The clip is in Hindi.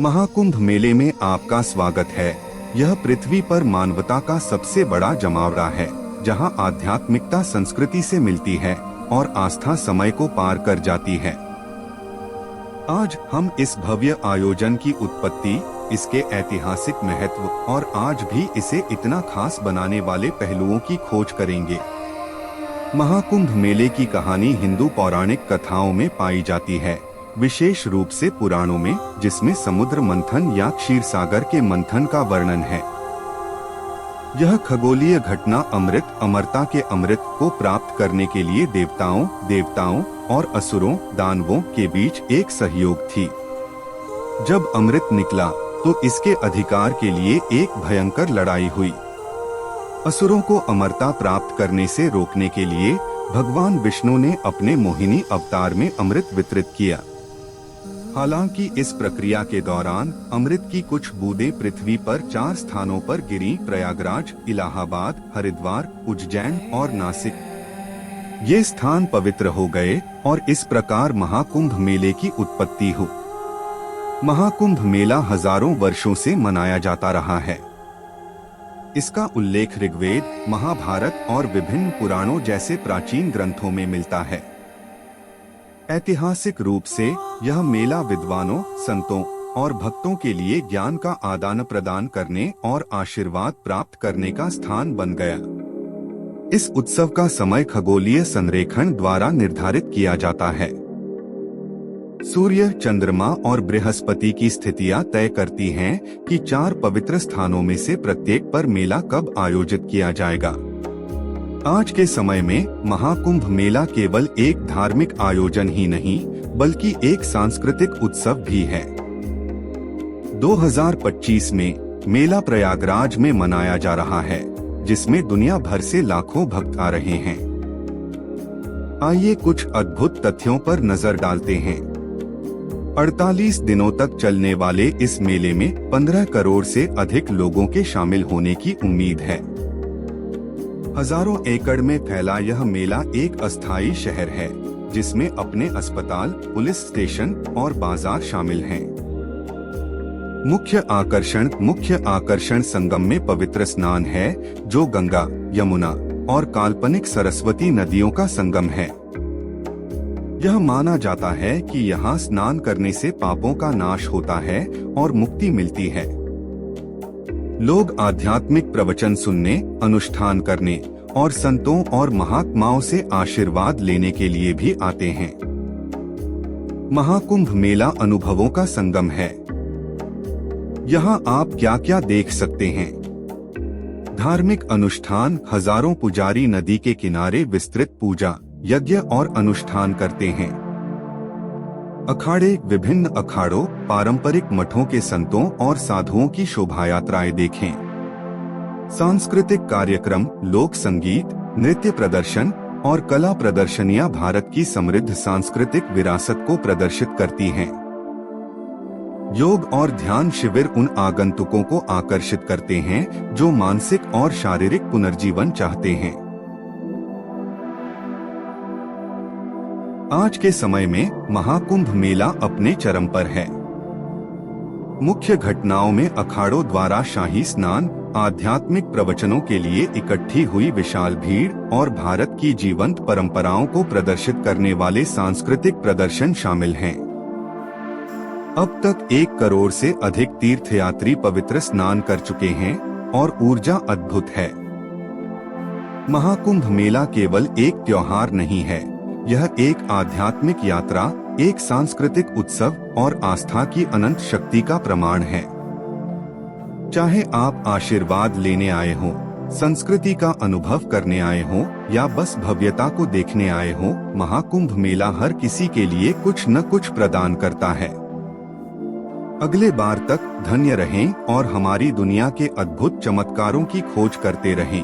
महाकुंभ मेले में आपका स्वागत है। यह पृथ्वी पर मानवता का सबसे बड़ा जमावड़ा है, जहां आध्यात्मिकता संस्कृति से मिलती है और आस्था समय को पार कर जाती है। आज हम इस भव्य आयोजन की उत्पत्ति, इसके ऐतिहासिक महत्व और आज भी इसे इतना खास बनाने वाले पहलुओं की खोज करेंगे। महाकुंभ मेले की कहानी हिंदू पौराणिक कथाओं में पाई जाती है, विशेष रूप से पुराणों में, जिसमें समुद्र मंथन या क्षीरसागर के मंथन का वर्णन है। यह खगोलीय घटना अमृत, अमरता के अमृत को प्राप्त करने के लिए देवताओं और असुरों, दानवों के बीच एक सहयोग थी। जब अमृत निकला तो इसके अधिकार के लिए एक भयंकर लड़ाई हुई। असुरों को अमरता प्राप्त करने से रोकने के लिए भगवान विष्णु ने अपने मोहिनी अवतार में अमृत वितरित किया। हालांकि इस प्रक्रिया के दौरान अमृत की कुछ बूंदें पृथ्वी पर 4 स्थानों पर गिरी: प्रयागराज, इलाहाबाद, हरिद्वार, उज्जैन और नासिक। ये स्थान पवित्र हो गए और इस प्रकार महाकुंभ मेले की उत्पत्ति हुई। महाकुंभ मेला हजारों वर्षों से मनाया जाता रहा है। इसका उल्लेख ऋग्वेद, महाभारत और विभिन्न पुराणों जैसे प्राचीन ग्रंथों में मिलता है। ऐतिहासिक रूप से यह मेला विद्वानों, संतों और भक्तों के लिए ज्ञान का आदान प्रदान करने और आशीर्वाद प्राप्त करने का स्थान बन गया। इस उत्सव का समय खगोलीय संरेखण द्वारा निर्धारित किया जाता है। सूर्य, चंद्रमा और बृहस्पति की स्थितियां तय करती हैं कि 4 पवित्र स्थानों में से प्रत्येक पर मेला कब आयोजित किया जाएगा। आज के समय में महाकुंभ मेला केवल एक धार्मिक आयोजन ही नहीं, बल्कि एक सांस्कृतिक उत्सव भी है। 2025 में मेला प्रयागराज में मनाया जा रहा है, जिसमें दुनिया भर से लाखों भक्त आ रहे हैं। आइए कुछ अद्भुत तथ्यों पर नजर डालते हैं। 48 दिनों तक चलने वाले इस मेले में 15 करोड़ से अधिक लोगों के शामिल होने की उम्मीद है। हजारों एकड़ में फैला यह मेला एक अस्थायी शहर है, जिसमें अपने अस्पताल, पुलिस स्टेशन और बाजार शामिल हैं। मुख्य आकर्षण संगम में पवित्र स्नान है, जो गंगा, यमुना और काल्पनिक सरस्वती नदियों का संगम है। यह माना जाता है कि यहाँ स्नान करने से पापों का नाश होता है और मुक्ति मिलती है। लोग आध्यात्मिक प्रवचन सुनने, अनुष्ठान करने और संतों और महात्माओं से आशीर्वाद लेने के लिए भी आते हैं। महाकुंभ मेला अनुभवों का संगम है। यहाँ आप क्या क्या देख सकते हैं? धार्मिक अनुष्ठान, हजारों पुजारी नदी के किनारे विस्तृत पूजा, यज्ञ और अनुष्ठान करते हैं। अखाड़े, विभिन्न अखाड़ों, पारंपरिक मठों के संतों और साधुओं की शोभा यात्राएं देखें। सांस्कृतिक कार्यक्रम, लोक संगीत, नृत्य प्रदर्शन और कला प्रदर्शनियां भारत की समृद्ध सांस्कृतिक विरासत को प्रदर्शित करती हैं। योग और ध्यान शिविर उन आगंतुकों को आकर्षित करते हैं जो मानसिक और शारीरिक पुनर्जीवन चाहते हैं। आज के समय में महाकुंभ मेला अपने चरम पर है। मुख्य घटनाओं में अखाड़ों द्वारा शाही स्नान, आध्यात्मिक प्रवचनों के लिए इकट्ठी हुई विशाल भीड़ और भारत की जीवंत परंपराओं को प्रदर्शित करने वाले सांस्कृतिक प्रदर्शन शामिल हैं। अब तक 1 करोड़ से अधिक तीर्थयात्री पवित्र स्नान कर चुके हैं और ऊर्जा अद्भुत है। महाकुंभ मेला केवल एक त्योहार नहीं है, यह एक आध्यात्मिक यात्रा, एक सांस्कृतिक उत्सव और आस्था की अनंत शक्ति का प्रमाण है। चाहे आप आशीर्वाद लेने आए हो, संस्कृति का अनुभव करने आए हो या बस भव्यता को देखने आए हो, महाकुंभ मेला हर किसी के लिए कुछ न कुछ प्रदान करता है। अगले बार तक धन्य रहें और हमारी दुनिया के अद्भुत चमत्कारों की खोज करते रहें।